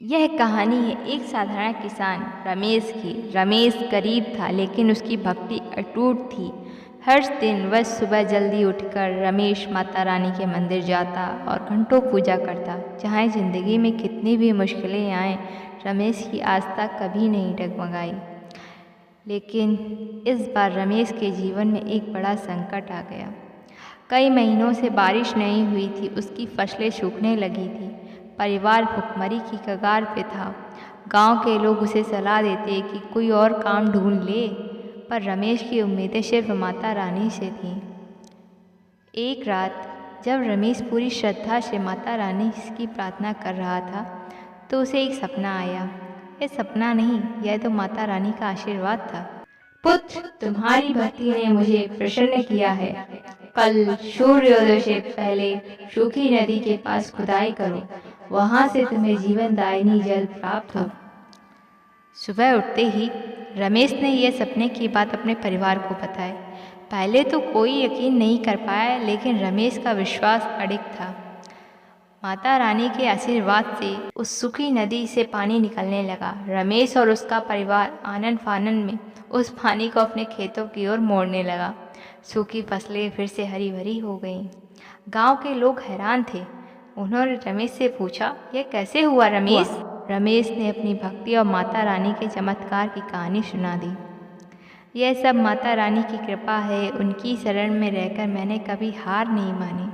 यह कहानी है एक साधारण किसान रमेश की। रमेश गरीब था लेकिन उसकी भक्ति अटूट थी। हर दिन वह सुबह जल्दी उठकर रमेश माता रानी के मंदिर जाता और घंटों पूजा करता। चाहे जिंदगी में कितनी भी मुश्किलें आएं, रमेश की आस्था कभी नहीं डगमगाई। लेकिन इस बार रमेश के जीवन में एक बड़ा संकट आ गया। कई महीनों से बारिश नहीं हुई थी, उसकी फसलें सूखने लगी थी। परिवार भुखमरी की कगार पे था। गांव के लोग उसे सलाह देते कि कोई और काम ढूंढ ले, पर रमेश की उम्मीदें सिर्फ माता रानी से थीं। एक रात जब रमेश पूरी श्रद्धा से माता रानी की प्रार्थना कर रहा था, तो उसे एक सपना आया। यह सपना नहीं, यह तो माता रानी का आशीर्वाद था। पुत्र, तुम्हारी भक्ति ने मुझे प्रसन्न किया है। कल सूर्योदय से पहले सूखी नदी के पास खुदाई करो, वहां से तुम्हें जीवनदायिनी जल प्राप्त हो। सुबह उठते ही रमेश ने यह सपने की बात अपने परिवार को बताई। पहले तो कोई यकीन नहीं कर पाया, लेकिन रमेश का विश्वास अडिग था। माता रानी के आशीर्वाद से उस सूखी नदी से पानी निकलने लगा। रमेश और उसका परिवार आनन फानन में उस पानी को अपने खेतों की ओर मोड़ने लगा। सूखी फसलें फिर से हरी भरी हो गईं। गांव के लोग हैरान थे। उन्होंने रमेश से पूछा, यह कैसे हुआ रमेश? रमेश ने अपनी भक्ति और माता रानी के चमत्कार की कहानी सुना दी। यह सब माता रानी की कृपा है। उनकी शरण में रहकर मैंने कभी हार नहीं मानी।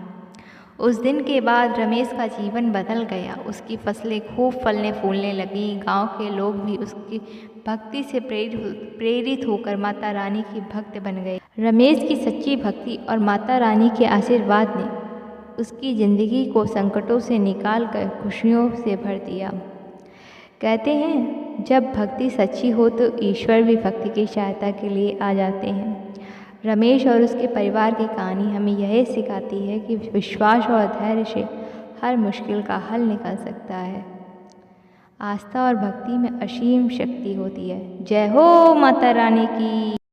उस दिन के बाद रमेश का जीवन बदल गया। उसकी फसलें खूब फलने फूलने लगीं। गांव के लोग भी उसकी भक्ति से प्रेरित होकर माता रानी की भक्त बन गए। रमेश की सच्ची भक्ति और माता रानी के आशीर्वाद ने उसकी ज़िंदगी को संकटों से निकाल कर खुशियों से भर दिया। कहते हैं, जब भक्ति सच्ची हो तो ईश्वर भी भक्ति की सहायता के लिए आ जाते हैं। रमेश और उसके परिवार की कहानी हमें यह सिखाती है कि विश्वास और धैर्य से हर मुश्किल का हल निकल सकता है। आस्था और भक्ति में असीम शक्ति होती है। जय हो माता रानी की।